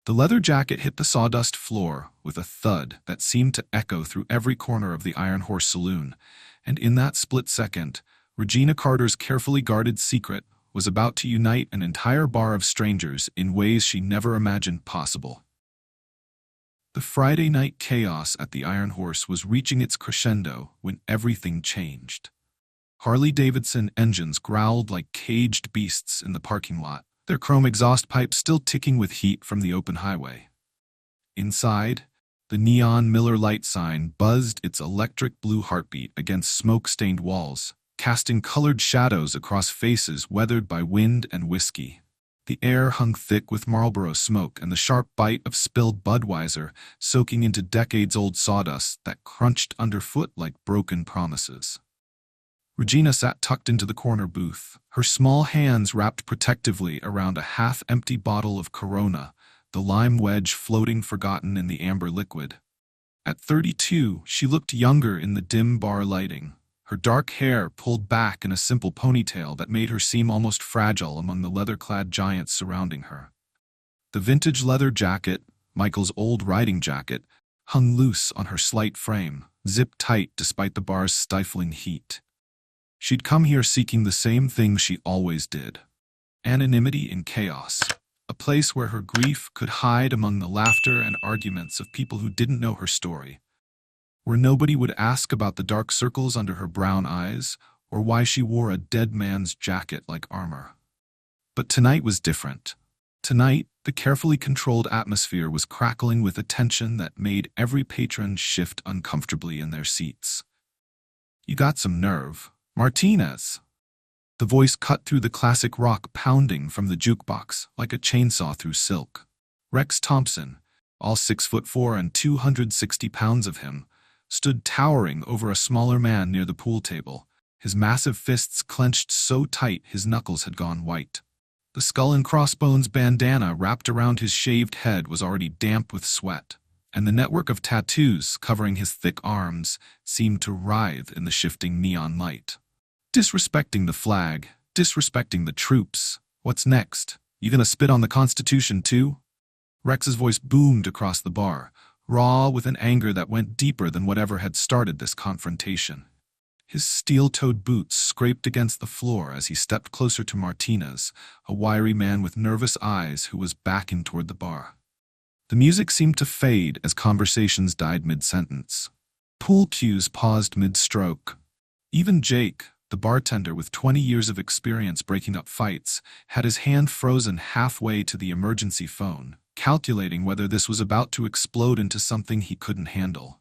The leather jacket hit the sawdust floor with a thud that seemed to echo through every corner of the Iron Horse saloon, and in that split second, Regina Carter's carefully guarded secret was about to unite an entire bar of strangers in ways she never imagined possible. The Friday night chaos at the Iron Horse was reaching its crescendo when everything changed. Harley-Davidson engines growled like caged beasts in the parking lot, their chrome exhaust pipes still ticking with heat from the open highway. Inside, the neon Miller Lite sign buzzed its electric blue heartbeat against smoke-stained walls, casting colored shadows across faces weathered by wind and whiskey. The air hung thick with Marlboro smoke and the sharp bite of spilled Budweiser soaking into decades-old sawdust that crunched underfoot like broken promises. Regina sat tucked into the corner booth, her small hands wrapped protectively around a half-empty bottle of Corona, the lime wedge floating forgotten in the amber liquid. At 32, she looked younger in the dim bar lighting, her dark hair pulled back in a simple ponytail that made her seem almost fragile among the leather-clad giants surrounding her. The vintage leather jacket, Michael's old riding jacket, hung loose on her slight frame, zipped tight despite the bar's stifling heat. She'd come here seeking the same thing she always did: anonymity in chaos, a place where her grief could hide among the laughter and arguments of people who didn't know her story, where nobody would ask about the dark circles under her brown eyes or why she wore a dead man's jacket like armor. But tonight was different. Tonight, the carefully controlled atmosphere was crackling with a tension that made every patron shift uncomfortably in their seats. "You got some nerve, Martinez." The voice cut through the classic rock pounding from the jukebox like a chainsaw through silk. Rex Thompson, all 6'4" and 260 pounds of him, stood towering over a smaller man near the pool table, his massive fists clenched so tight his knuckles had gone white. The skull and crossbones bandana wrapped around his shaved head was already damp with sweat, and the network of tattoos covering his thick arms seemed to writhe in the shifting neon light. "Disrespecting the flag, disrespecting the troops. What's next? You gonna spit on the Constitution too?" Rex's voice boomed across the bar, raw with an anger that went deeper than whatever had started this confrontation. His steel-toed boots scraped against the floor as he stepped closer to Martinez, a wiry man with nervous eyes who was backing toward the bar. The music seemed to fade as conversations died mid-sentence. Pool cues paused mid-stroke. Even Jake, the bartender with 20 years of experience breaking up fights, had his hand frozen halfway to the emergency phone, calculating whether this was about to explode into something he couldn't handle.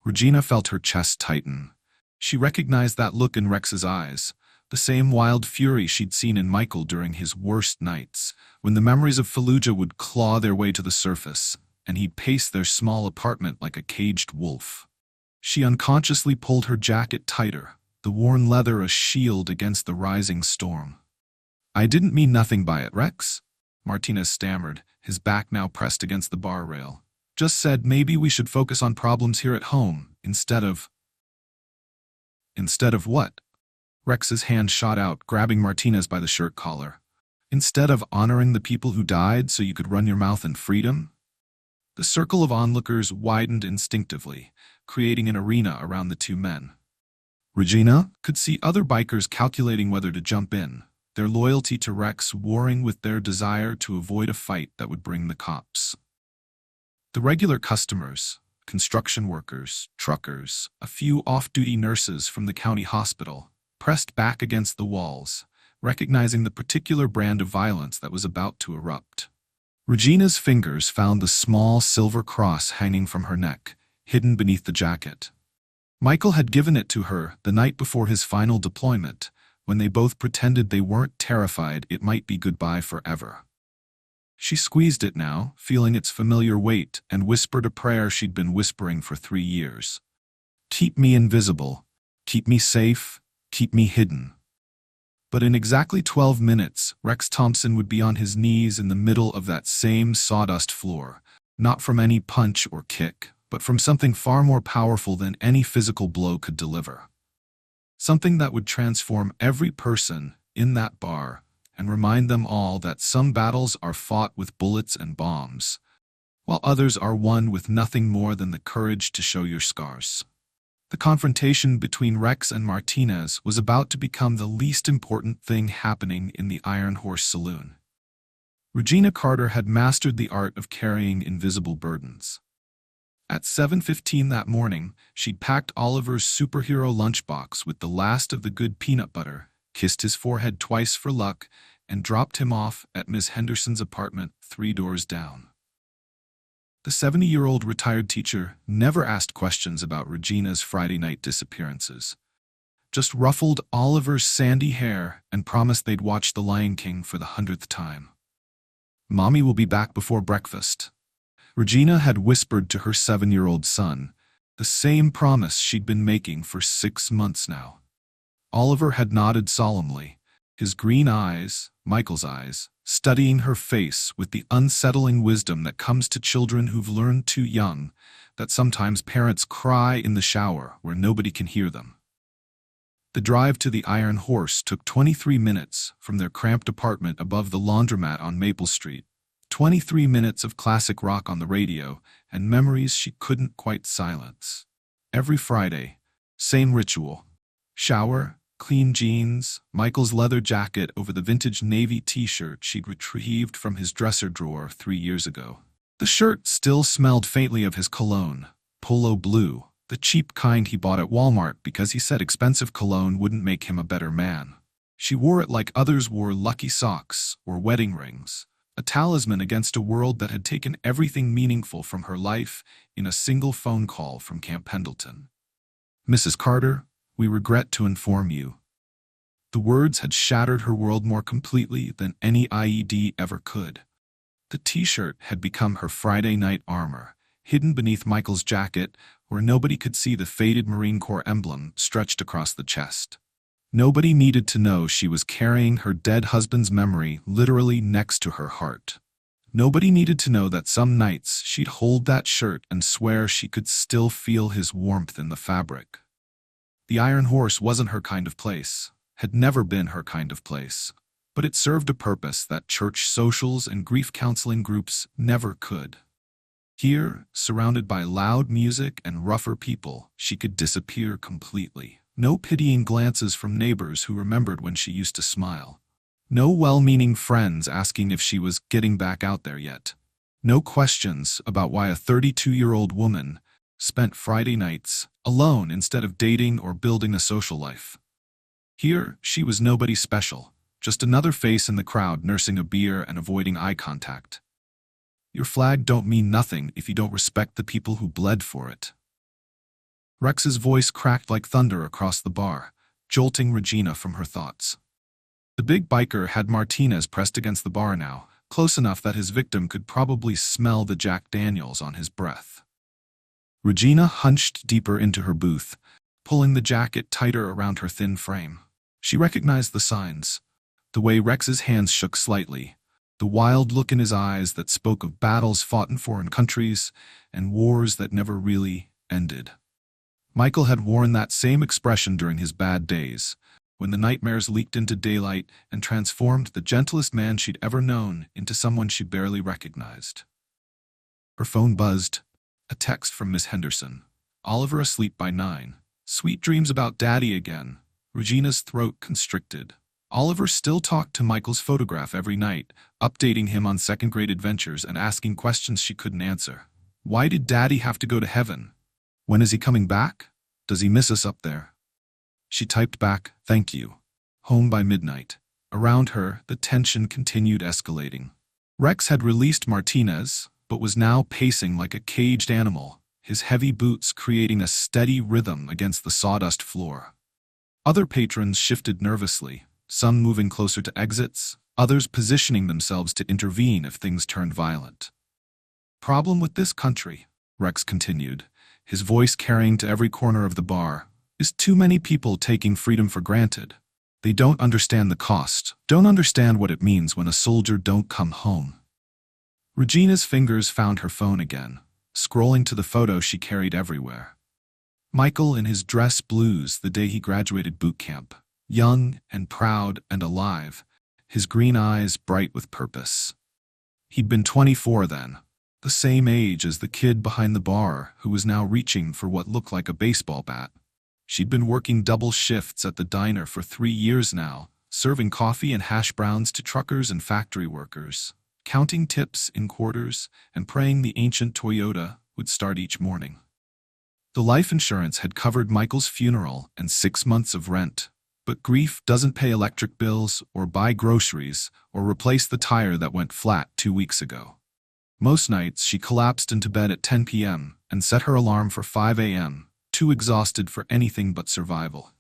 Regina felt her chest tighten. She recognized that look in Rex's eyes, the same wild fury she'd seen in Michael during his worst nights, when the memories of Fallujah would claw their way to the surface, and he'd pace their small apartment like a caged wolf. She unconsciously pulled her jacket tighter, the worn leather a shield against the rising storm. "I didn't mean nothing by it, Rex," Martinez stammered, his back now pressed against the bar rail. "Just said maybe we should focus on problems here at home, instead of..." "Instead of what?" Rex's hand shot out, grabbing Martinez by the shirt collar. "Instead of honoring the people who died so you could run your mouth in freedom?" The circle of onlookers widened instinctively, creating an arena around the two men. Regina could see other bikers calculating whether to jump in, their loyalty to Rex warring with their desire to avoid a fight that would bring the cops. The regular customers, construction workers, truckers, a few off-duty nurses from the county hospital, pressed back against the walls, recognizing the particular brand of violence that was about to erupt. Regina's fingers found the small silver cross hanging from her neck, hidden beneath the jacket. Michael had given it to her the night before his final deployment, when they both pretended they weren't terrified it might be goodbye forever. She squeezed it now, feeling its familiar weight, and whispered a prayer she'd been whispering for 3 years. "Keep me invisible, keep me safe, keep me hidden." But in exactly 12 minutes, Rex Thompson would be on his knees in the middle of that same sawdust floor, not from any punch or kick, but from something far more powerful than any physical blow could deliver. Something that would transform every person in that bar and remind them all that some battles are fought with bullets and bombs, while others are one with nothing more than the courage to show your scars. The confrontation between Rex and Martinez was about to become the least important thing happening in the Iron Horse Saloon. Regina Carter had mastered the art of carrying invisible burdens. At 7:15 that morning, she'd packed Oliver's superhero lunchbox with the last of the good peanut butter, kissed his forehead twice for luck, and dropped him off at Miss Henderson's apartment 3 doors down. The 70-year-old retired teacher never asked questions about Regina's Friday night disappearances, just ruffled Oliver's sandy hair and promised they'd watch The Lion King for the 100th time. "Mommy will be back before breakfast," Regina had whispered to her 7-year-old son, the same promise she'd been making for 6 months now. Oliver had nodded solemnly, his green eyes, Michael's eyes, studying her face with the unsettling wisdom that comes to children who've learned too young that sometimes parents cry in the shower where nobody can hear them. The drive to the Iron Horse took 23 minutes from their cramped apartment above the laundromat on Maple Street. 23 minutes of classic rock on the radio and memories she couldn't quite silence. Every Friday, same ritual. Shower, clean jeans, Michael's leather jacket over the vintage navy t-shirt she'd retrieved from his dresser drawer 3 years ago. The shirt still smelled faintly of his cologne, Polo Blue, the cheap kind he bought at Walmart because he said expensive cologne wouldn't make him a better man. She wore it like others wore lucky socks or wedding rings, a talisman against a world that had taken everything meaningful from her life in a single phone call from Camp Pendleton. "Mrs. Carter, we regret to inform you." The words had shattered her world more completely than any IED ever could. The t-shirt had become her Friday night armor, hidden beneath Michael's jacket where nobody could see the faded Marine Corps emblem stretched across the chest. Nobody needed to know she was carrying her dead husband's memory literally next to her heart. Nobody needed to know that some nights she'd hold that shirt and swear she could still feel his warmth in the fabric. The Iron Horse wasn't her kind of place, had never been her kind of place, but it served a purpose that church socials and grief counseling groups never could. Here, surrounded by loud music and rougher people, she could disappear completely. No pitying glances from neighbors who remembered when she used to smile. No well-meaning friends asking if she was getting back out there yet. No questions about why a 32-year-old woman spent Friday nights alone instead of dating or building a social life. Here, she was nobody special, just another face in the crowd nursing a beer and avoiding eye contact. Your flag don't mean nothing if you don't respect the people who bled for it. Rex's voice cracked like thunder across the bar, jolting Regina from her thoughts. The big biker had Martinez pressed against the bar now, close enough that his victim could probably smell the Jack Daniels on his breath. Regina hunched deeper into her booth, pulling the jacket tighter around her thin frame. She recognized the signs, the way Rex's hands shook slightly, the wild look in his eyes that spoke of battles fought in foreign countries and wars that never really ended. Michael had worn that same expression during his bad days, when the nightmares leaked into daylight and transformed the gentlest man she'd ever known into someone she barely recognized. Her phone buzzed. A text from Miss Henderson. "Oliver asleep by 9. Sweet dreams about Daddy again." Regina's throat constricted. Oliver still talked to Michael's photograph every night, updating him on second-grade adventures and asking questions she couldn't answer. Why did Daddy have to go to heaven? When is he coming back? Does he miss us up there? She typed back, "Thank you." Home by midnight. Around her, the tension continued escalating. Rex had released Martinez, but was now pacing like a caged animal, his heavy boots creating a steady rhythm against the sawdust floor. Other patrons shifted nervously, some moving closer to exits, others positioning themselves to intervene if things turned violent. "Problem with this country," Rex continued, his voice carrying to every corner of the bar, "is too many people taking freedom for granted. They don't understand the cost, don't understand what it means when a soldier don't come home." Regina's fingers found her phone again, scrolling to the photo she carried everywhere. Michael in his dress blues the day he graduated boot camp, young and proud and alive, his green eyes bright with purpose. He'd been 24 then, the same age as the kid behind the bar who was now reaching for what looked like a baseball bat. She'd been working double shifts at the diner for 3 years now, serving coffee and hash browns to truckers and factory workers, counting tips in quarters, and praying the ancient Toyota would start each morning. The life insurance had covered Michael's funeral and 6 months of rent, but grief doesn't pay electric bills or buy groceries or replace the tire that went flat 2 weeks ago. Most nights she collapsed into bed at 10 p.m. and set her alarm for 5 a.m., too exhausted for anything but survival.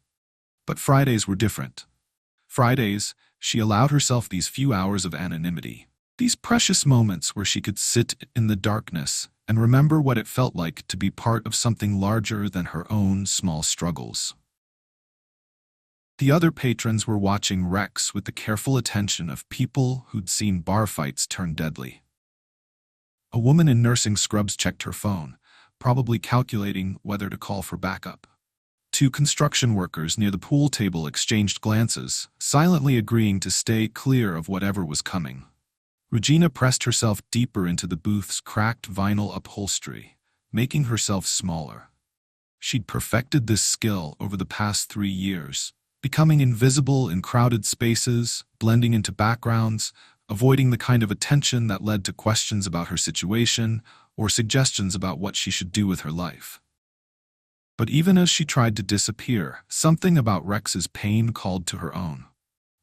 But Fridays were different. Fridays, she allowed herself these few hours of anonymity, these precious moments where she could sit in the darkness and remember what it felt like to be part of something larger than her own small struggles. The other patrons were watching Rex with the careful attention of people who'd seen bar fights turn deadly. A woman in nursing scrubs checked her phone, probably calculating whether to call for backup. 2 construction workers near the pool table exchanged glances, silently agreeing to stay clear of whatever was coming. Regina pressed herself deeper into the booth's cracked vinyl upholstery, making herself smaller. She'd perfected this skill over the past 3 years, becoming invisible in crowded spaces, blending into backgrounds, avoiding the kind of attention that led to questions about her situation or suggestions about what she should do with her life. But even as she tried to disappear, something about Rex's pain called to her own.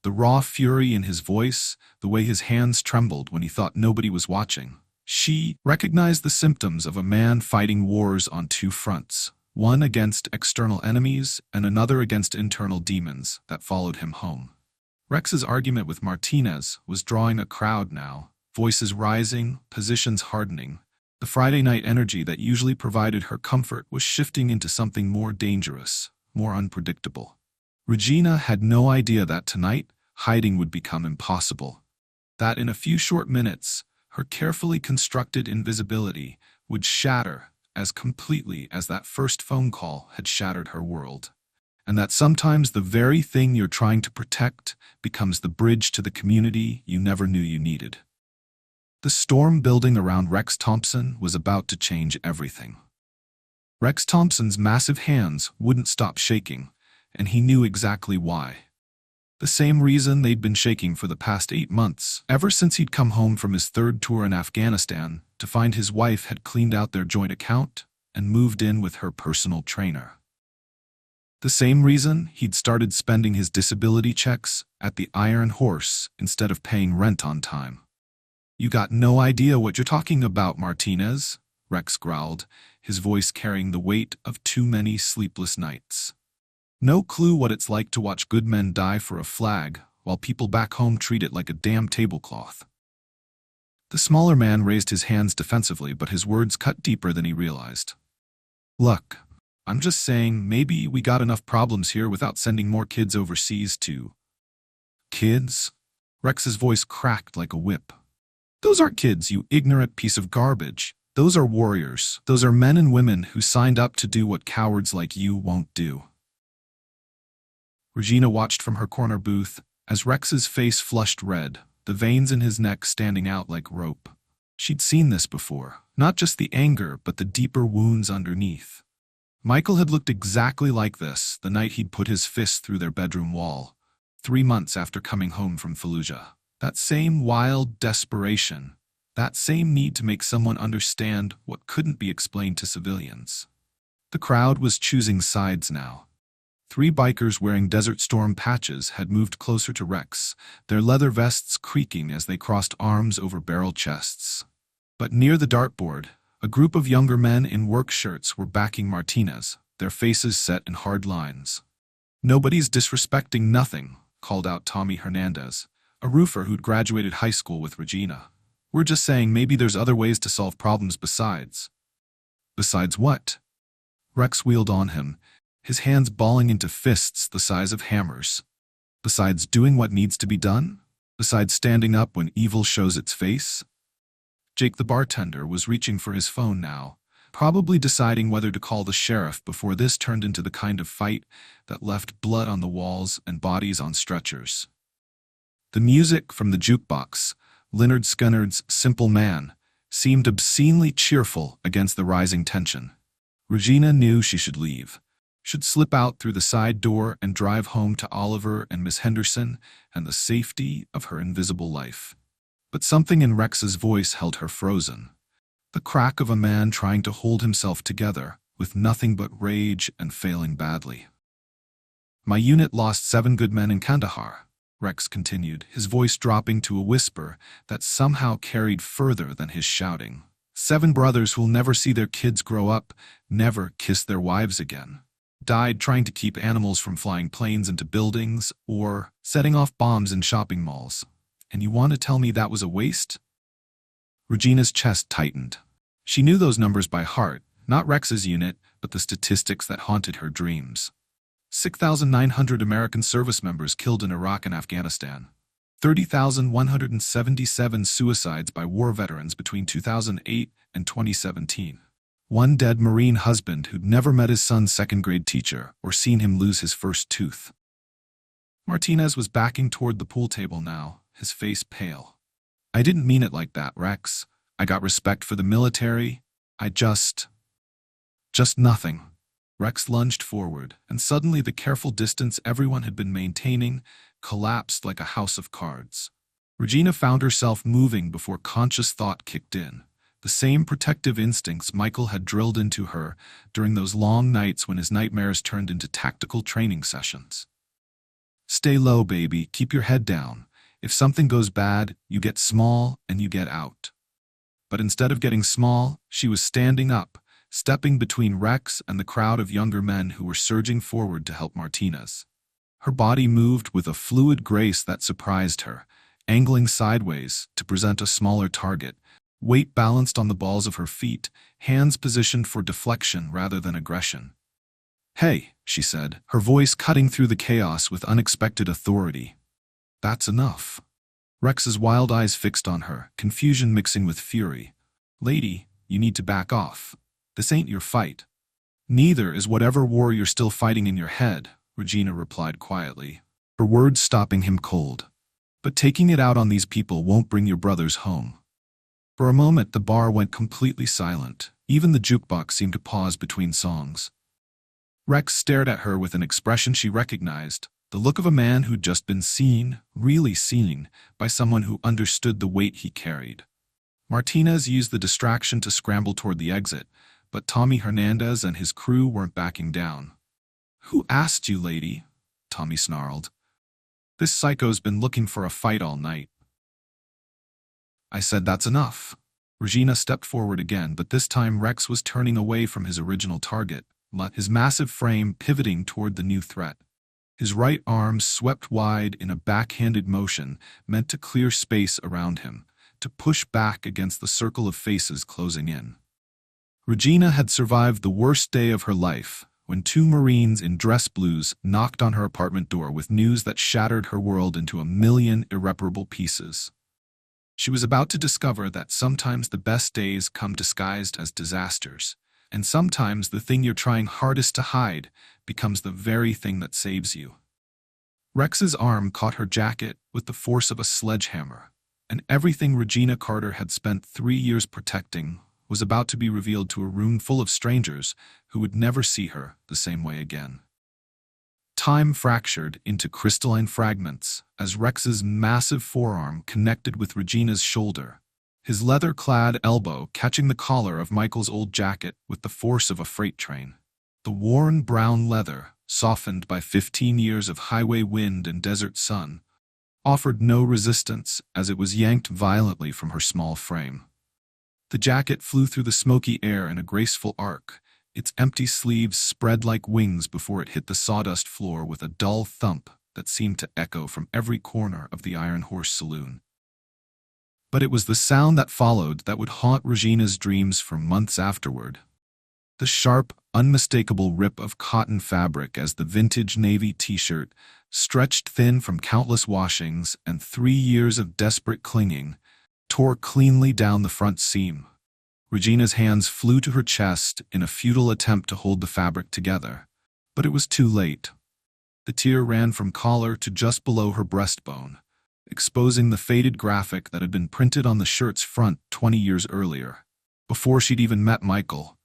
The raw fury in his voice, the way his hands trembled when he thought nobody was watching. She recognized the symptoms of a man fighting wars on 2 fronts, one against external enemies and another against internal demons that followed him home. Rex's argument with Martinez was drawing a crowd now, voices rising, positions hardening. The Friday night energy that usually provided her comfort was shifting into something more dangerous, more unpredictable. Regina had no idea that tonight, hiding would become impossible. That in a few short minutes, her carefully constructed invisibility would shatter as completely as that first phone call had shattered her world. And that sometimes the very thing you're trying to protect becomes the bridge to the community you never knew you needed. The storm building around Rex Thompson was about to change everything. Rex Thompson's massive hands wouldn't stop shaking, and he knew exactly why. The same reason they'd been shaking for the past 8 months, ever since he'd come home from his 3rd tour in Afghanistan to find his wife had cleaned out their joint account and moved in with her personal trainer. The same reason he'd started spending his disability checks at the Iron Horse instead of paying rent on time. "You got no idea what you're talking about, Martinez," Rex growled, his voice carrying the weight of too many sleepless nights. "No clue what it's like to watch good men die for a flag while people back home treat it like a damn tablecloth." The smaller man raised his hands defensively, but his words cut deeper than he realized. "Look, I'm just saying maybe we got enough problems here without sending more kids overseas to..." "Kids?" Rex's voice cracked like a whip. "Those aren't kids, you ignorant piece of garbage. Those are warriors. Those are men and women who signed up to do what cowards like you won't do." Regina watched from her corner booth as Rex's face flushed red, the veins in his neck standing out like rope. She'd seen this before, not just the anger but the deeper wounds underneath. Michael had looked exactly like this the night he'd put his fist through their bedroom wall, 3 months after coming home from Fallujah. That same wild desperation, that same need to make someone understand what couldn't be explained to civilians. The crowd was choosing sides now. 3 bikers wearing Desert Storm patches had moved closer to Rex, their leather vests creaking as they crossed arms over barrel chests. But near the dartboard, a group of younger men in work shirts were backing Martinez, their faces set in hard lines. "Nobody's disrespecting nothing," called out Tommy Hernandez, a roofer who'd graduated high school with Regina. "We're just saying maybe there's other ways to solve problems besides." "Besides what?" Rex wheeled on him, his hands balling into fists the size of hammers. "Besides doing what needs to be done? Besides standing up when evil shows its face?" Jake the bartender was reaching for his phone now, probably deciding whether to call the sheriff before this turned into the kind of fight that left blood on the walls and bodies on stretchers. The music from the jukebox, Lynyrd Skynyrd's Simple Man, seemed obscenely cheerful against the rising tension. Regina knew she should leave, should slip out through the side door and drive home to Oliver and Miss Henderson and the safety of her invisible life. But something in Rex's voice held her frozen. The crack of a man trying to hold himself together, with nothing but rage and failing badly. My unit lost 7 good men in Kandahar, Rex continued, his voice dropping to a whisper that somehow carried further than his shouting. 7 brothers who'll never see their kids grow up, never kiss their wives again. Died trying to keep animals from flying planes into buildings or setting off bombs in shopping malls. And you want to tell me that was a waste? Regina's chest tightened. She knew those numbers by heart, not Rex's unit, but the statistics that haunted her dreams. 6,900 American service members killed in Iraq and Afghanistan. 30,177 suicides by war veterans between 2008 and 2017. 1 dead Marine husband who'd never met his son's second-grade teacher or seen him lose his first tooth. Martinez was backing toward the pool table now, his face pale. I didn't mean it like that, Rex. I got respect for the military. Just nothing. Rex lunged forward, and suddenly the careful distance everyone had been maintaining collapsed like a house of cards. Regina found herself moving before conscious thought kicked in. The same protective instincts Michael had drilled into her during those long nights when his nightmares turned into tactical training sessions. Stay low, baby. Keep your head down. If something goes bad, you get small and you get out. But instead of getting small, she was standing up, stepping between Rex and the crowd of younger men who were surging forward to help Martinez. Her body moved with a fluid grace that surprised her, angling sideways to present a smaller target, weight balanced on the balls of her feet, hands positioned for deflection rather than aggression. Hey, she said, her voice cutting through the chaos with unexpected authority. That's enough. Rex's wild eyes fixed on her, confusion mixing with fury. Lady, you need to back off. This ain't your fight. Neither is whatever war you're still fighting in your head, Regina replied quietly, her words stopping him cold. But taking it out on these people won't bring your brothers home. For a moment, the bar went completely silent. Even the jukebox seemed to pause between songs. Rex stared at her with an expression she recognized, the look of a man who'd just been seen, really seen, by someone who understood the weight he carried. Martinez used the distraction to scramble toward the exit, but Tommy Hernandez and his crew weren't backing down. Who asked you, lady? Tommy snarled. This psycho's been looking for a fight all night. I said that's enough. Regina stepped forward again, but this time Rex was turning away from his original target, his massive frame pivoting toward the new threat. His right arm swept wide in a backhanded motion meant to clear space around him, to push back against the circle of faces closing in. Regina had survived the worst day of her life when 2 Marines in dress blues knocked on her apartment door with news that shattered her world into a million irreparable pieces. She was about to discover that sometimes the best days come disguised as disasters, and sometimes the thing you're trying hardest to hide becomes the very thing that saves you. Rex's arm caught her jacket with the force of a sledgehammer, and everything Regina Carter had spent 3 years protecting was about to be revealed to a room full of strangers who would never see her the same way again. Time fractured into crystalline fragments as Rex's massive forearm connected with Regina's shoulder, his leather-clad elbow catching the collar of Michael's old jacket with the force of a freight train. The worn brown leather, softened by 15 years of highway wind and desert sun, offered no resistance as it was yanked violently from her small frame. The jacket flew through the smoky air in a graceful arc, its empty sleeves spread like wings before it hit the sawdust floor with a dull thump that seemed to echo from every corner of the Iron Horse Saloon. But it was the sound that followed that would haunt Regina's dreams for months afterward. The sharp, unmistakable rip of cotton fabric as the vintage navy t-shirt, stretched thin from countless washings and 3 years of desperate clinging, tore cleanly down the front seam. Regina's hands flew to her chest in a futile attempt to hold the fabric together, but it was too late. The tear ran from collar to just below her breastbone, exposing the faded graphic that had been printed on the shirt's front 20 years earlier, before she'd even met Michael,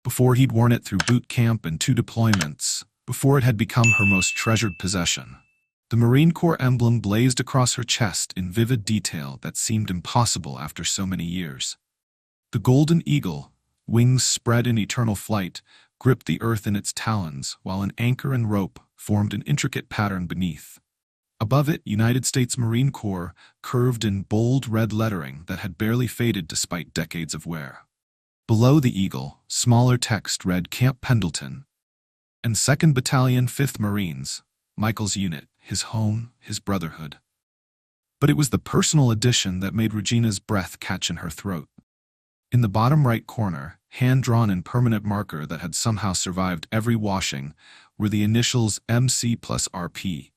before he'd worn it through boot camp and 2 deployments, before it had become her most treasured possession. The Marine Corps emblem blazed across her chest in vivid detail that seemed impossible after so many years. The golden eagle, wings spread in eternal flight, gripped the earth in its talons, while an anchor and rope formed an intricate pattern beneath. Above it, United States Marine Corps, curved in bold red lettering that had barely faded despite decades of wear. Below the eagle, smaller text read Camp Pendleton and 2nd Battalion 5th Marines, Michael's unit, his home, his brotherhood. But it was the personal addition that made Regina's breath catch in her throat. In the bottom right corner, hand-drawn in permanent marker that had somehow survived every washing, were the initials MC plus RP,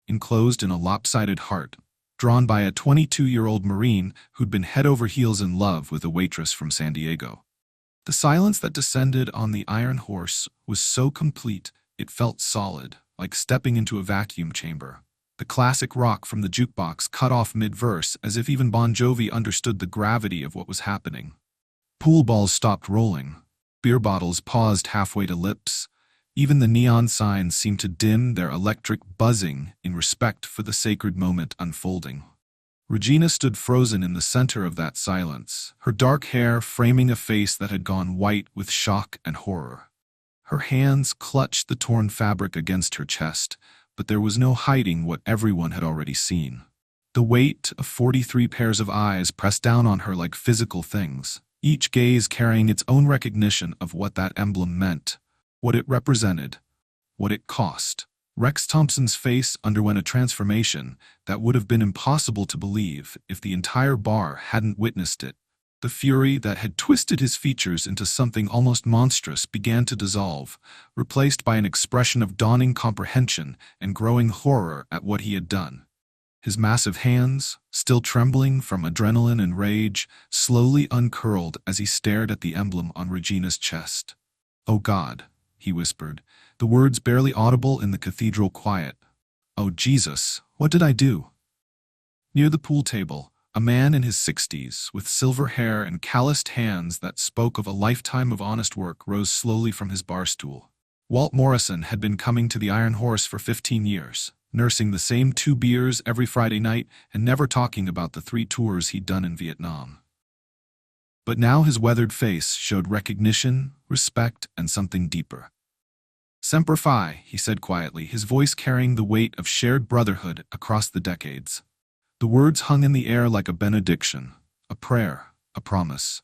enclosed in a lopsided heart, drawn by a 22-year-old Marine who'd been head over heels in love with a waitress from San Diego. The silence that descended on the Iron Horse was so complete it felt solid, like stepping into a vacuum chamber. The classic rock from the jukebox cut off mid-verse as if even Bon Jovi understood the gravity of what was happening. Pool balls stopped rolling. Beer bottles paused halfway to lips. Even the neon signs seemed to dim their electric buzzing in respect for the sacred moment unfolding. Regina stood frozen in the center of that silence, her dark hair framing a face that had gone white with shock and horror. Her hands clutched the torn fabric against her chest, but there was no hiding what everyone had already seen. The weight of 43 pairs of eyes pressed down on her like physical things, each gaze carrying its own recognition of what that emblem meant, what it represented, what it cost. Rex Thompson's face underwent a transformation that would have been impossible to believe if the entire bar hadn't witnessed it. The fury that had twisted his features into something almost monstrous began to dissolve, replaced by an expression of dawning comprehension and growing horror at what he had done. His massive hands, still trembling from adrenaline and rage, slowly uncurled as he stared at the emblem on Regina's chest. "Oh God," he whispered, the words barely audible in the cathedral quiet. "Oh Jesus, what did I do?" Near the pool table, a man in his 60s, with silver hair and calloused hands that spoke of a lifetime of honest work, rose slowly from his bar stool. Walt Morrison had been coming to the Iron Horse for 15 years, nursing the same 2 beers every Friday night and never talking about the 3 tours he'd done in Vietnam. But now his weathered face showed recognition, respect, and something deeper. "Semper Fi," he said quietly, his voice carrying the weight of shared brotherhood across the decades. The words hung in the air like a benediction, a prayer, a promise.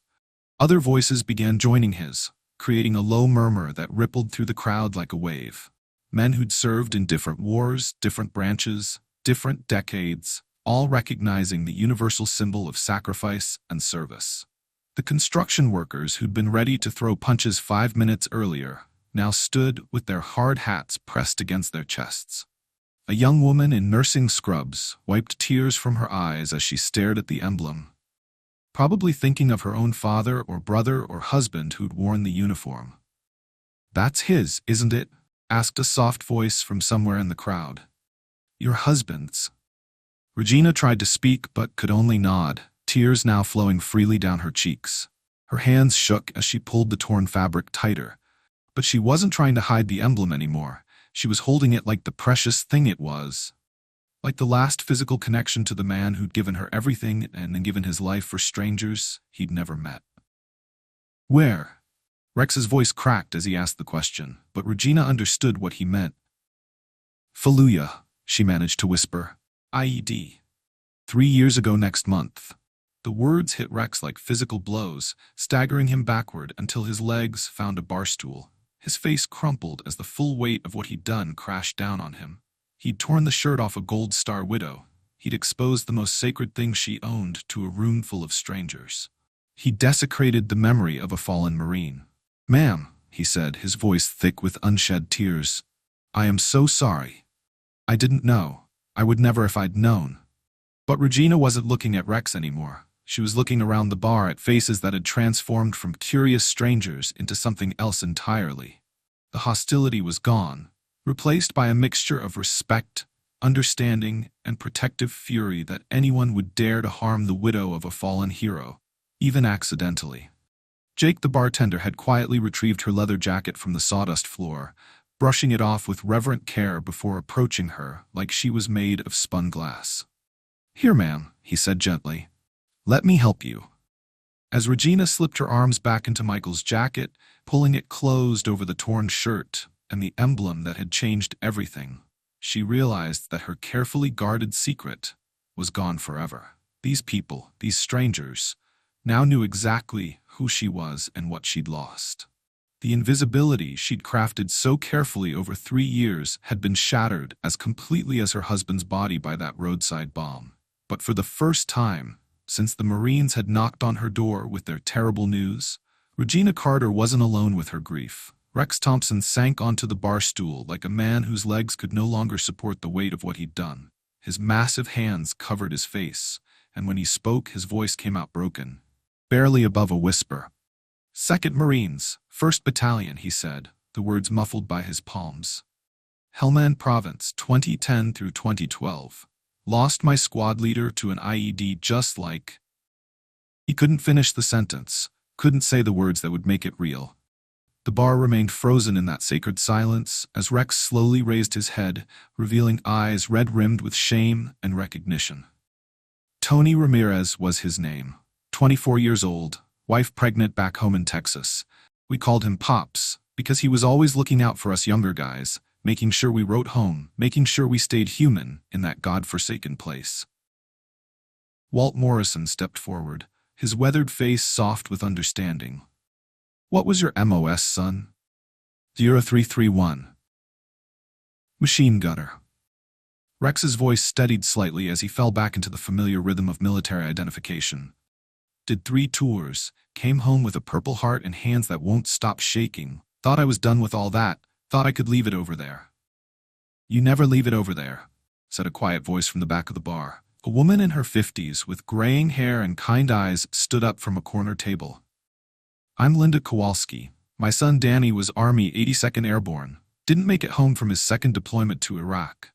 Other voices began joining his, creating a low murmur that rippled through the crowd like a wave. Men who'd served in different wars, different branches, different decades, all recognizing the universal symbol of sacrifice and service. The construction workers who'd been ready to throw punches 5 minutes earlier now stood with their hard hats pressed against their chests. A young woman in nursing scrubs wiped tears from her eyes as she stared at the emblem, probably thinking of her own father or brother or husband who'd worn the uniform. "That's his, isn't it?" asked a soft voice from somewhere in the crowd. "Your husband's." Regina tried to speak but could only nod, tears now flowing freely down her cheeks. Her hands shook as she pulled the torn fabric tighter, but she wasn't trying to hide the emblem anymore. She was holding it like the precious thing it was, like the last physical connection to the man who'd given her everything and then given his life for strangers he'd never met. "Where?" Rex's voice cracked as he asked the question, but Regina understood what he meant. "Fallujah," she managed to whisper. "IED. 3 years ago next month." The words hit Rex like physical blows, staggering him backward until his legs found a bar stool. His face crumpled as the full weight of what he'd done crashed down on him. He'd torn the shirt off a Gold Star widow. He'd exposed the most sacred thing she owned to a room full of strangers. He'd desecrated the memory of a fallen Marine. "Ma'am," he said, his voice thick with unshed tears, "I am so sorry. I didn't know. I would never if I'd known." But Regina wasn't looking at Rex anymore. She was looking around the bar at faces that had transformed from curious strangers into something else entirely. The hostility was gone, replaced by a mixture of respect, understanding, and protective fury that anyone would dare to harm the widow of a fallen hero, even accidentally. Jake the bartender had quietly retrieved her leather jacket from the sawdust floor, brushing it off with reverent care before approaching her like she was made of spun glass. "Here, ma'am," he said gently. "Let me help you." As Regina slipped her arms back into Michael's jacket, pulling it closed over the torn shirt and the emblem that had changed everything, she realized that her carefully guarded secret was gone forever. These people, these strangers, now knew exactly who she was and what she'd lost. The invisibility she'd crafted so carefully over 3 years had been shattered as completely as her husband's body by that roadside bomb. But for the first time, since the Marines had knocked on her door with their terrible news, Regina Carter wasn't alone with her grief. Rex Thompson sank onto the bar stool like a man whose legs could no longer support the weight of what he'd done. His massive hands covered his face, and when he spoke, his voice came out broken, barely above a whisper. "Second Marines, 1st Battalion," he said, the words muffled by his palms. "Helmand Province, 2010 through 2012. Lost my squad leader to an IED just like..." He couldn't finish the sentence, couldn't say the words that would make it real. The bar remained frozen in that sacred silence as Rex slowly raised his head, revealing eyes red-rimmed with shame and recognition. Tony Ramirez was his name. 24 years old, wife pregnant back home in Texas. We called him Pops because he was always looking out for us younger guys, making sure we wrote home, making sure we stayed human in that God-forsaken place. Walt Morrison stepped forward, his weathered face soft with understanding. "What was your MOS, son?" 0331. "Machine gunner." Rex's voice steadied slightly as he fell back into the familiar rhythm of military identification. "Did 3 tours, came home with a Purple Heart and hands that won't stop shaking. Thought I was done with all that, thought I could leave it over there." "You never leave it over there," said a quiet voice from the back of the bar. A woman in her 50s with graying hair and kind eyes stood up from a corner table. "I'm Linda Kowalski. My son Danny was Army 82nd Airborne, didn't make it home from his 2nd deployment to Iraq."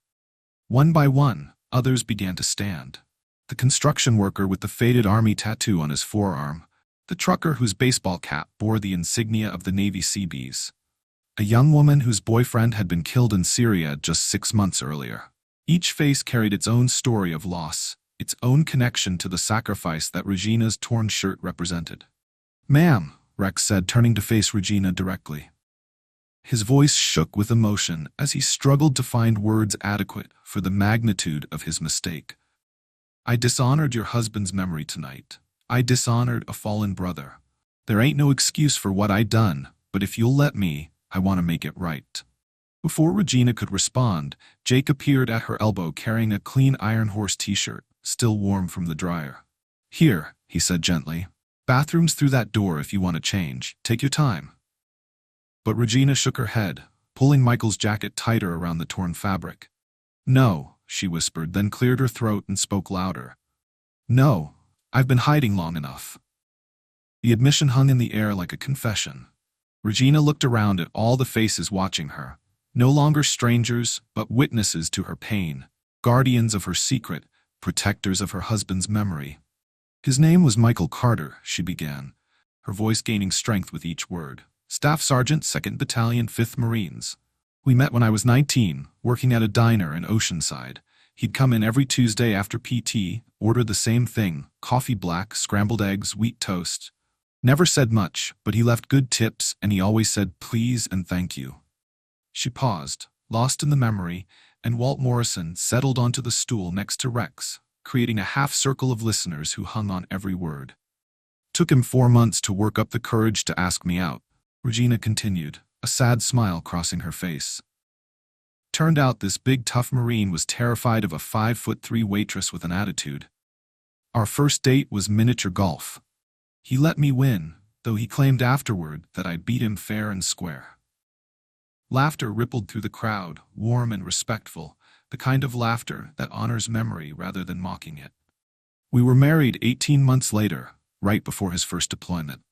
One by one, others began to stand. The construction worker with the faded Army tattoo on his forearm, the trucker whose baseball cap bore the insignia of the Navy Seabees, a young woman whose boyfriend had been killed in Syria just 6 months earlier. Each face carried its own story of loss, its own connection to the sacrifice that Regina's torn shirt represented. "Ma'am," Rex said, turning to face Regina directly. His voice shook with emotion as he struggled to find words adequate for the magnitude of his mistake. "I dishonored your husband's memory tonight. I dishonored a fallen brother. There ain't no excuse for what I done, but if you'll let me, I want to make it right." Before Regina could respond, Jake appeared at her elbow carrying a clean Iron Horse t-shirt, still warm from the dryer. "Here," he said gently. "Bathroom's through that door if you want to change. Take your time." But Regina shook her head, pulling Michael's jacket tighter around the torn fabric. "No," she whispered, then cleared her throat and spoke louder. "No, I've been hiding long enough." The admission hung in the air like a confession. Regina looked around at all the faces watching her, no longer strangers, but witnesses to her pain, guardians of her secret, protectors of her husband's memory. "His name was Michael Carter," she began, her voice gaining strength with each word. "Staff Sergeant, 2nd Battalion, 5th Marines. We met when I was 19, working at a diner in Oceanside. He'd come in every Tuesday after PT, order the same thing, coffee black, scrambled eggs, wheat toast. Never said much, but he left good tips and he always said please and thank you." She paused, lost in the memory, and Walt Morrison settled onto the stool next to Rex, creating a half-circle of listeners who hung on every word. "Took him 4 months to work up the courage to ask me out," Regina continued, a sad smile crossing her face. "Turned out this big tough Marine was terrified of a 5'3" waitress with an attitude. Our first date was miniature golf. He let me win, though he claimed afterward that I beat him fair and square." Laughter rippled through the crowd, warm and respectful, the kind of laughter that honors memory rather than mocking it. "We were married 18 months later, right before his first deployment.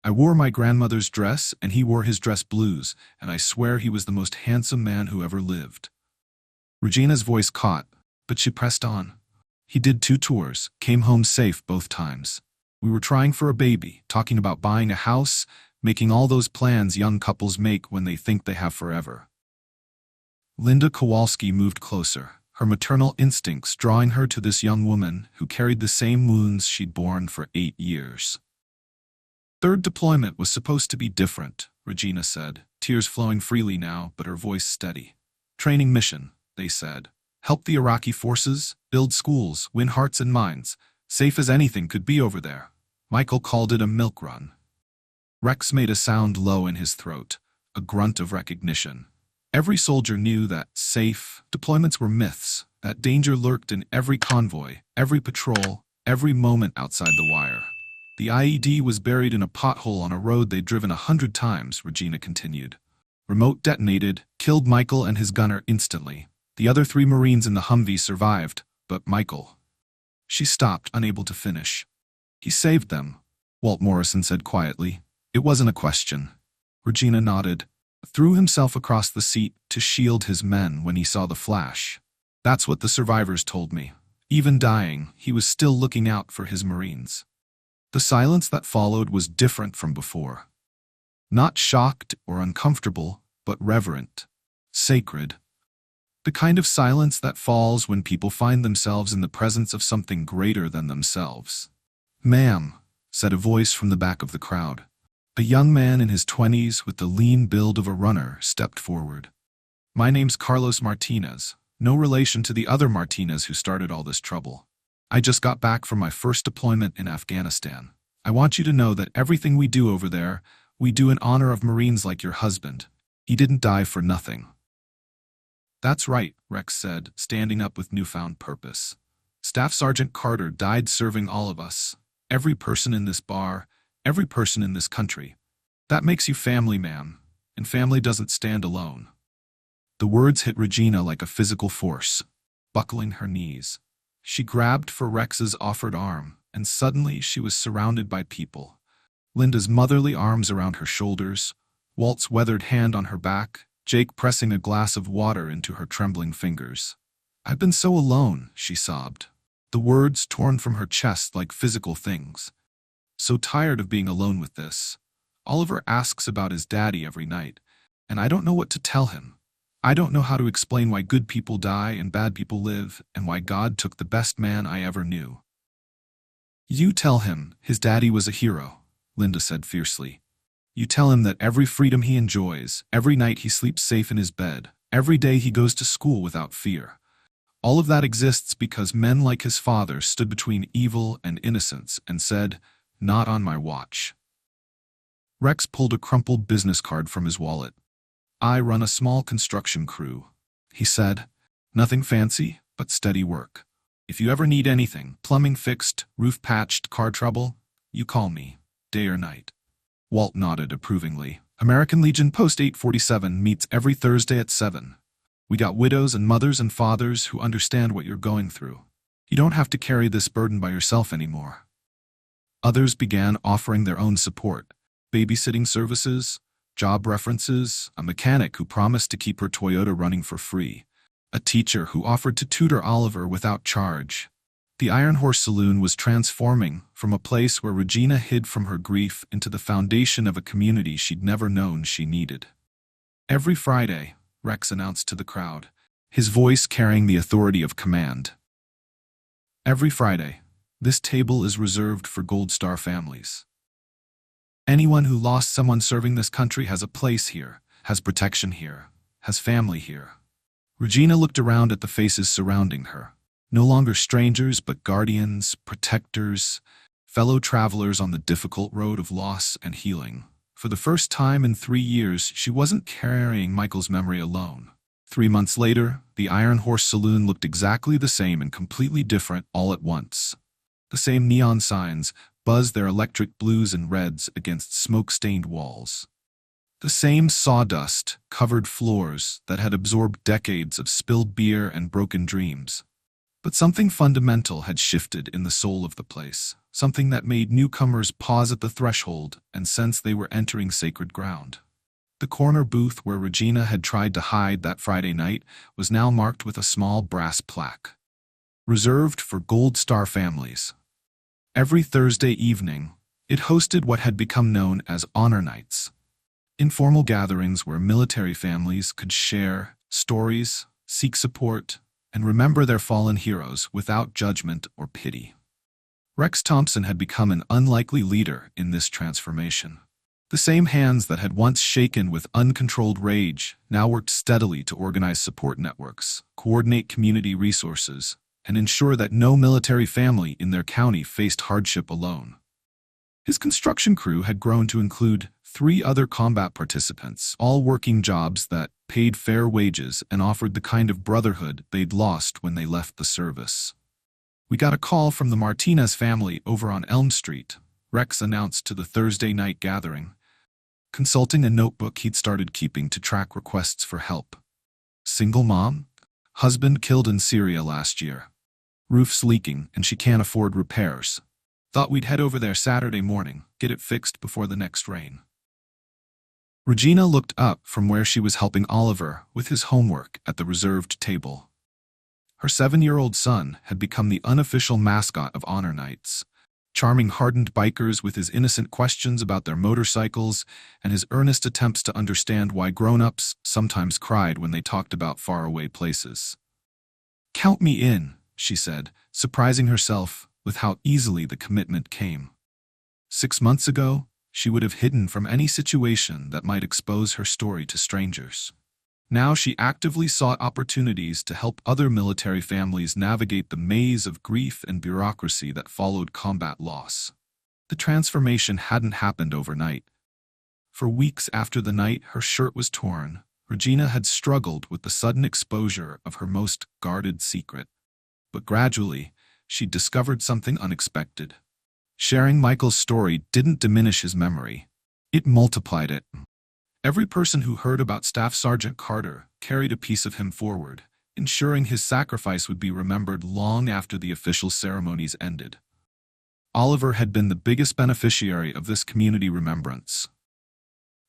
I wore my grandmother's dress and he wore his dress blues, and I swear he was the most handsome man who ever lived." Regina's voice caught, but she pressed on. He did 2 tours, came home safe both times. We were trying for a baby, talking about buying a house, making all those plans young couples make when they think they have forever. Linda Kowalski moved closer, her maternal instincts drawing her to this young woman who carried the same wounds she'd borne for 8 years. Third deployment was supposed to be different, Regina said, tears flowing freely now, but her voice steady. Training mission, they said. Help the Iraqi forces, build schools, win hearts and minds. Safe as anything could be over there. Michael called it a milk run. Rex made a sound low in his throat, a grunt of recognition. Every soldier knew that safe deployments were myths, that danger lurked in every convoy, every patrol, every moment outside the wire. The IED was buried in a pothole on a road they'd driven 100 times, Regina continued. Remote detonated, killed Michael and his gunner instantly. The other 3 Marines in the Humvee survived, but Michael. She stopped, unable to finish. He saved them, Walt Morrison said quietly. It wasn't a question. Regina nodded. Threw himself across the seat to shield his men when he saw the flash. That's what the survivors told me. Even dying, he was still looking out for his Marines. The silence that followed was different from before. Not shocked or uncomfortable, but reverent. Sacred. The kind of silence that falls when people find themselves in the presence of something greater than themselves. "Ma'am," said a voice from the back of the crowd. A young man in his 20s with the lean build of a runner stepped forward. "My name's Carlos Martinez, no relation to the other Martinez who started all this trouble. I just got back from my first deployment in Afghanistan. I want you to know that everything we do over there, we do in honor of Marines like your husband. He didn't die for nothing." "That's right," Rex said, standing up with newfound purpose. "Staff Sergeant Carter died serving all of us. Every person in this bar, every person in this country. That makes you family, ma'am, and family doesn't stand alone." The words hit Regina like a physical force, buckling her knees. She grabbed for Rex's offered arm, and suddenly she was surrounded by people. Linda's motherly arms around her shoulders, Walt's weathered hand on her back, Jake pressing a glass of water into her trembling fingers. "I've been so alone," she sobbed, the words torn from her chest like physical things. "So tired of being alone with this. Oliver asks about his daddy every night, and I don't know what to tell him. I don't know how to explain why good people die and bad people live, and why God took the best man I ever knew." "You tell him his daddy was a hero," Linda said fiercely. "You tell him that every freedom he enjoys, every night he sleeps safe in his bed, every day he goes to school without fear. All of that exists because men like his father stood between evil and innocence and said, 'Not on my watch.'" Rex pulled a crumpled business card from his wallet. "I run a small construction crew," he said. "Nothing fancy, but steady work. If you ever need anything, plumbing fixed, roof patched, car trouble, you call me, day or night." Walt nodded approvingly. "American Legion Post 847 meets every Thursday at 7. We got widows and mothers and fathers who understand what you're going through. You don't have to carry this burden by yourself anymore." Others began offering their own support. Babysitting services, job references, a mechanic who promised to keep her Toyota running for free, a teacher who offered to tutor Oliver without charge. The Iron Horse Saloon was transforming from a place where Regina hid from her grief into the foundation of a community she'd never known she needed. "Every Friday," Rex announced to the crowd, his voice carrying the authority of command. "Every Friday, this table is reserved for Gold Star families. Anyone who lost someone serving this country has a place here, has protection here, has family here." Regina looked around at the faces surrounding her. No longer strangers, but guardians, protectors, fellow travelers on the difficult road of loss and healing. For the first time in 3 years, she wasn't carrying Michael's memory alone. 3 months later, the Iron Horse Saloon looked exactly the same and completely different all at once. The same neon signs buzzed their electric blues and reds against smoke-stained walls. The same sawdust-covered floors that had absorbed decades of spilled beer and broken dreams. But something fundamental had shifted in the soul of the place, something that made newcomers pause at the threshold and sense they were entering sacred ground. The corner booth where Regina had tried to hide that Friday night was now marked with a small brass plaque, reserved for Gold Star families. Every Thursday evening, it hosted what had become known as honor nights, informal gatherings where military families could share stories, seek support, and remember their fallen heroes without judgment or pity. Rex Thompson had become an unlikely leader in this transformation. The same hands that had once shaken with uncontrolled rage now worked steadily to organize support networks, coordinate community resources, and ensure that no military family in their county faced hardship alone. His construction crew had grown to include 3 other combat participants, all working jobs that paid fair wages and offered the kind of brotherhood they'd lost when they left the service. "We got a call from the Martinez family over on Elm Street," Rex announced to the Thursday night gathering, consulting a notebook he'd started keeping to track requests for help. "Single mom? Husband killed in Syria last year. Roof's leaking and she can't afford repairs. Thought we'd head over there Saturday morning, get it fixed before the next rain." Regina looked up from where she was helping Oliver with his homework at the reserved table. Her 7-year-old son had become the unofficial mascot of honor nights, charming hardened bikers with his innocent questions about their motorcycles and his earnest attempts to understand why grown-ups sometimes cried when they talked about faraway places. "Count me in," she said, surprising herself with how easily the commitment came. 6 months ago, she would have hidden from any situation that might expose her story to strangers. Now she actively sought opportunities to help other military families navigate the maze of grief and bureaucracy that followed combat loss. The transformation hadn't happened overnight. For weeks after the night her shirt was torn, Regina had struggled with the sudden exposure of her most guarded secret. But gradually, she'd discovered something unexpected. Sharing Michael's story didn't diminish his memory. It multiplied it. Every person who heard about Staff Sergeant Carter carried a piece of him forward, ensuring his sacrifice would be remembered long after the official ceremonies ended. Oliver had been the biggest beneficiary of this community remembrance.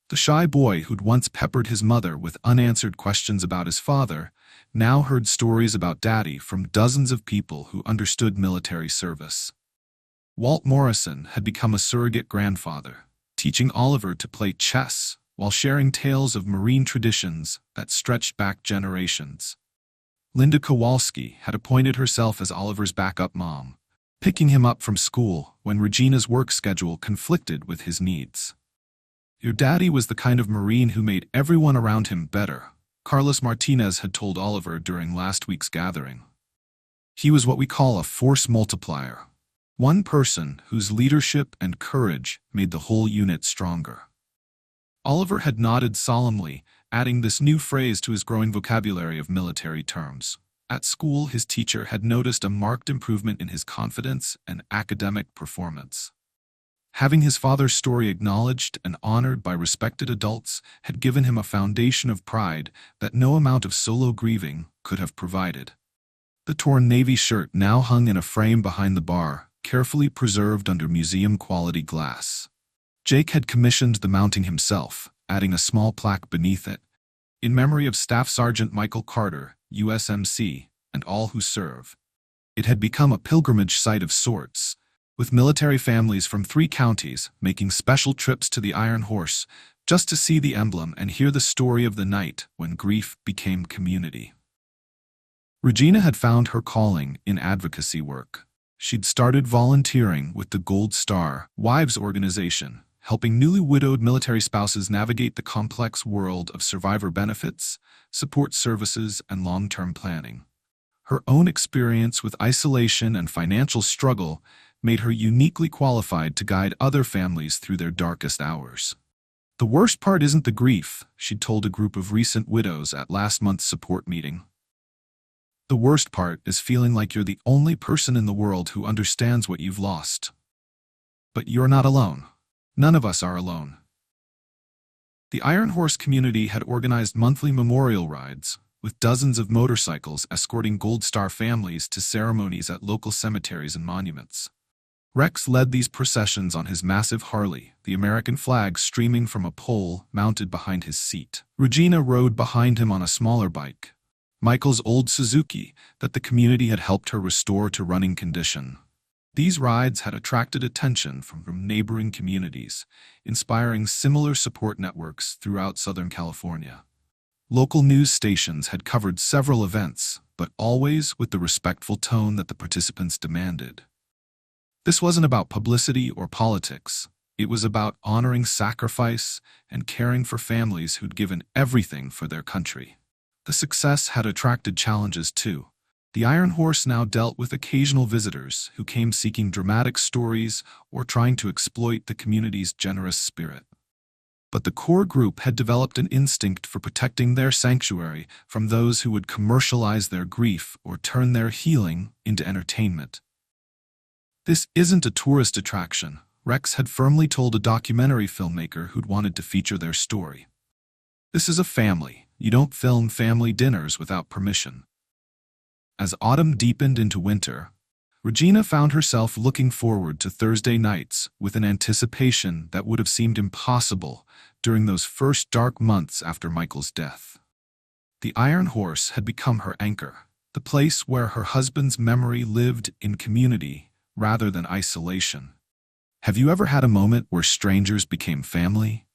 The shy boy who'd once peppered his mother with unanswered questions about his father now heard stories about Daddy from dozens of people who understood military service. Walt Morrison had become a surrogate grandfather, teaching Oliver to play chess while sharing tales of Marine traditions that stretched back generations. Linda Kowalski had appointed herself as Oliver's backup mom, picking him up from school when Regina's work schedule conflicted with his needs. "Your daddy was the kind of Marine who made everyone around him better," Carlos Martinez had told Oliver during last week's gathering. "He was what we call a force multiplier, one person whose leadership and courage made the whole unit stronger." Oliver had nodded solemnly, adding this new phrase to his growing vocabulary of military terms. At school, his teacher had noticed a marked improvement in his confidence and academic performance. Having his father's story acknowledged and honored by respected adults had given him a foundation of pride that no amount of solo grieving could have provided. The torn navy shirt now hung in a frame behind the bar, carefully preserved under museum-quality glass. Jake had commissioned the mounting himself, adding a small plaque beneath it, "In memory of Staff Sergeant Michael Carter, USMC, and all who serve." It had become a pilgrimage site of sorts, with military families from 3 counties making special trips to the Iron Horse just to see the emblem and hear the story of the night when grief became community. Regina had found her calling in advocacy work. She'd started volunteering with the Gold Star Wives organization, helping newly widowed military spouses navigate the complex world of survivor benefits, support services, and long-term planning. Her own experience with isolation and financial struggle made her uniquely qualified to guide other families through their darkest hours. "The worst part isn't the grief," she'd told a group of recent widows at last month's support meeting. "The worst part is feeling like you're the only person in the world who understands what you've lost. But you're not alone. None of us are alone." The Iron Horse community had organized monthly memorial rides, with dozens of motorcycles escorting Gold Star families to ceremonies at local cemeteries and monuments. Rex led these processions on his massive Harley, the American flag streaming from a pole mounted behind his seat. Regina rode behind him on a smaller bike, Michael's old Suzuki, that the community had helped her restore to running condition. These rides had attracted attention from neighboring communities, inspiring similar support networks throughout Southern California. Local news stations had covered several events, but always with the respectful tone that the participants demanded. This wasn't about publicity or politics. It was about honoring sacrifice and caring for families who'd given everything for their country. The success had attracted challenges too. The Iron Horse now dealt with occasional visitors who came seeking dramatic stories or trying to exploit the community's generous spirit. But the core group had developed an instinct for protecting their sanctuary from those who would commercialize their grief or turn their healing into entertainment. This isn't a tourist attraction, Rex had firmly told a documentary filmmaker who'd wanted to feature their story. This is a family. You don't film family dinners without permission. As autumn deepened into winter, Regina found herself looking forward to Thursday nights with an anticipation that would have seemed impossible during those first dark months after Michael's death. The Iron Horse had become her anchor, the place where her husband's memory lived in community rather than isolation. Have you ever had a moment where strangers became family?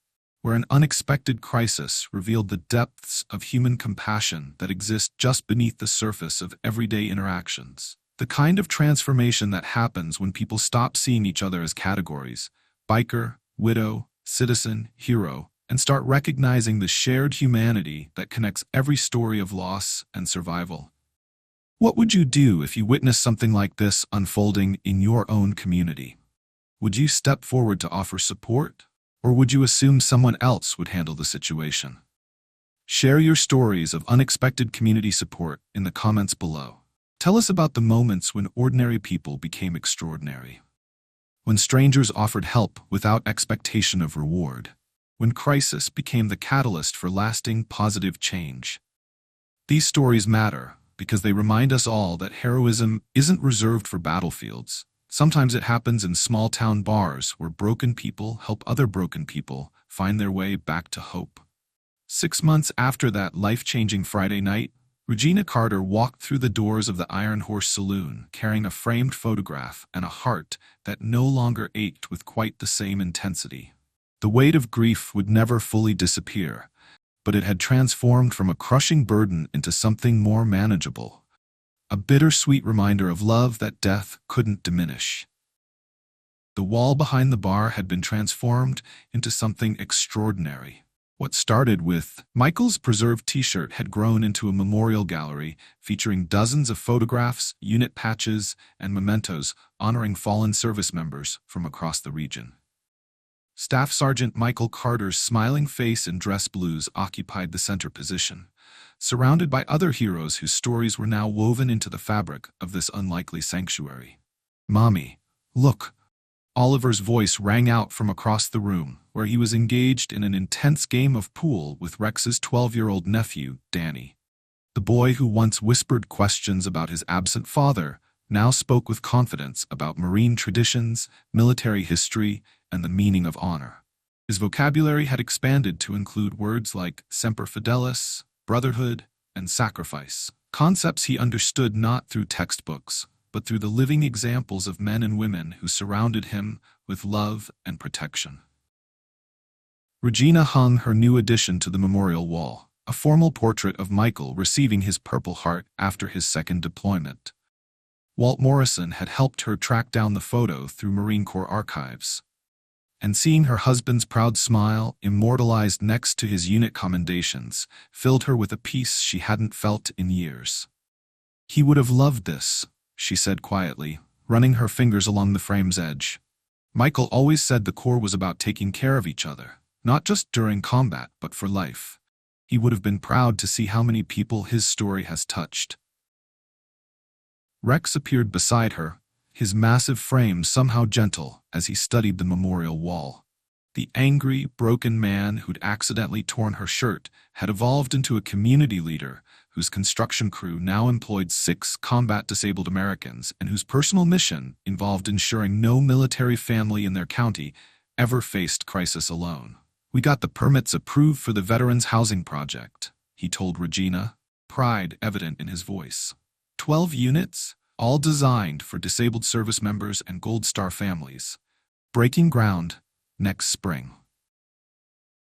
Where an unexpected crisis revealed the depths of human compassion that exist just beneath the surface of everyday interactions? The kind of transformation that happens when people stop seeing each other as categories, biker, widow, citizen, hero, and start recognizing the shared humanity that connects every story of loss and survival. What would you do if you witnessed something like this unfolding in your own community? Would you step forward to offer support? Or would you assume someone else would handle the situation? Share your stories of unexpected community support in the comments below. Tell us about the moments when ordinary people became extraordinary. When strangers offered help without expectation of reward. When crisis became the catalyst for lasting positive change. These stories matter because they remind us all that heroism isn't reserved for battlefields. Sometimes it happens in small-town bars where broken people help other broken people find their way back to hope. 6 months after that life-changing Friday night, Regina Carter walked through the doors of the Iron Horse Saloon carrying a framed photograph and a heart that no longer ached with quite the same intensity. The weight of grief would never fully disappear, but it had transformed from a crushing burden into something more manageable. A bittersweet reminder of love that death couldn't diminish. The wall behind the bar had been transformed into something extraordinary. What started with Michael's preserved t-shirt had grown into a memorial gallery featuring dozens of photographs, unit patches, and mementos honoring fallen service members from across the region. Staff Sergeant Michael Carter's smiling face and dress blues occupied the center position, surrounded by other heroes whose stories were now woven into the fabric of this unlikely sanctuary. "Mommy, look!" Oliver's voice rang out from across the room, where he was engaged in an intense game of pool with Rex's 12-year-old nephew, Danny. The boy who once whispered questions about his absent father now spoke with confidence about Marine traditions, military history, and the meaning of honor. His vocabulary had expanded to include words like semper fidelis, brotherhood, and sacrifice, concepts he understood not through textbooks, but through the living examples of men and women who surrounded him with love and protection. Regina hung her new addition to the memorial wall, a formal portrait of Michael receiving his Purple Heart after his second deployment. Walt Morrison had helped her track down the photo through Marine Corps archives. And seeing her husband's proud smile immortalized next to his unit commendations filled her with a peace she hadn't felt in years. "He would have loved this," she said quietly, running her fingers along the frame's edge. "Michael always said the Corps was about taking care of each other, not just during combat, but for life. He would have been proud to see how many people his story has touched." Rex appeared beside her, his massive frame somehow gentle as he studied the memorial wall. The angry, broken man who'd accidentally torn her shirt had evolved into a community leader whose construction crew now employed 6 combat-disabled Americans and whose personal mission involved ensuring no military family in their county ever faced crisis alone. "We got the permits approved for the Veterans Housing Project," he told Regina, pride evident in his voice. 12 units, all designed for disabled service members and Gold Star families. Breaking ground next spring.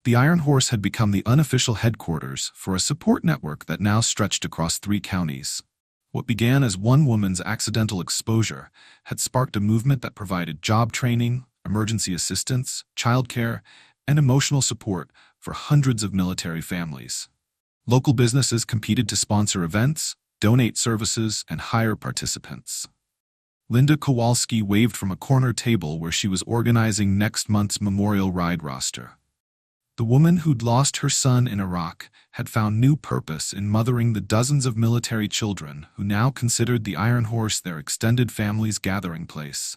The Iron Horse had become the unofficial headquarters for a support network that now stretched across 3 counties. What began as one woman's accidental exposure had sparked a movement that provided job training, emergency assistance, childcare, and emotional support for hundreds of military families. Local businesses competed to sponsor events, donate services, and hire participants. Linda Kowalski waved from a corner table where she was organizing next month's memorial ride roster. The woman who'd lost her son in Iraq had found new purpose in mothering the dozens of military children who now considered the Iron Horse their extended family's gathering place.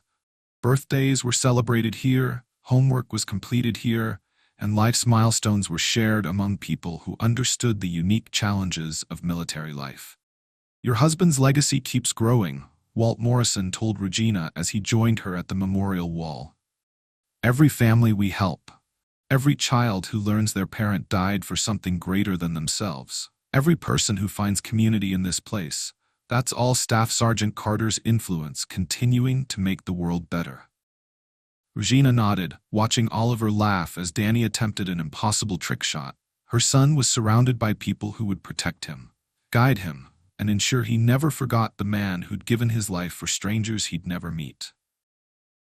Birthdays were celebrated here, homework was completed here, and life's milestones were shared among people who understood the unique challenges of military life. "Your husband's legacy keeps growing," Walt Morrison told Regina as he joined her at the memorial wall. "Every family we help, every child who learns their parent died for something greater than themselves, every person who finds community in this place, that's all Staff Sergeant Carter's influence continuing to make the world better." Regina nodded, watching Oliver laugh as Danny attempted an impossible trick shot. Her son was surrounded by people who would protect him, guide him, and ensure he never forgot the man who'd given his life for strangers he'd never meet.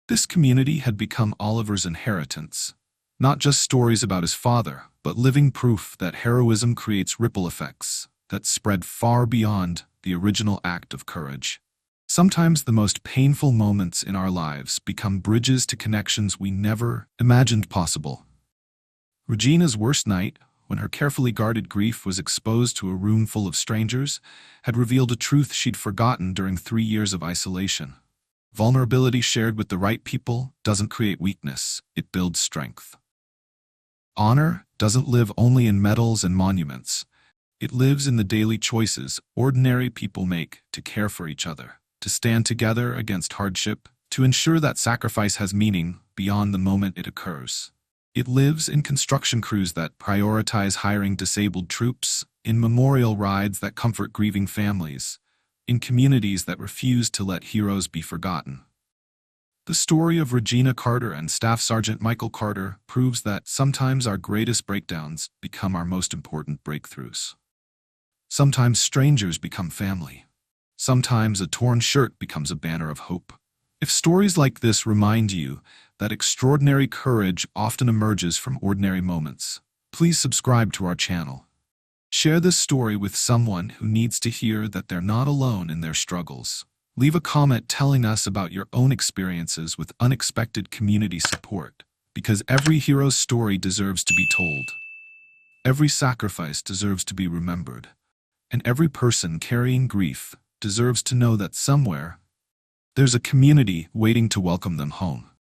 This community had become Oliver's inheritance, not just stories about his father, but living proof that heroism creates ripple effects that spread far beyond the original act of courage. Sometimes the most painful moments in our lives become bridges to connections we never imagined possible. Regina's worst night, when her carefully guarded grief was exposed to a room full of strangers, had revealed a truth she'd forgotten during 3 years of isolation. Vulnerability shared with the right people doesn't create weakness, it builds strength. Honor doesn't live only in medals and monuments. It lives in the daily choices ordinary people make to care for each other, to stand together against hardship, to ensure that sacrifice has meaning beyond the moment it occurs. It lives in construction crews that prioritize hiring disabled troops, in memorial rides that comfort grieving families, in communities that refuse to let heroes be forgotten. The story of Regina Carter and Staff Sergeant Michael Carter proves that sometimes our greatest breakdowns become our most important breakthroughs. Sometimes strangers become family. Sometimes a torn shirt becomes a banner of hope. If stories like this remind you that extraordinary courage often emerges from ordinary moments, please subscribe to our channel. Share this story with someone who needs to hear that they're not alone in their struggles. Leave a comment telling us about your own experiences with unexpected community support, because every hero's story deserves to be told. Every sacrifice deserves to be remembered, and every person carrying grief deserves to know that somewhere there's a community waiting to welcome them home.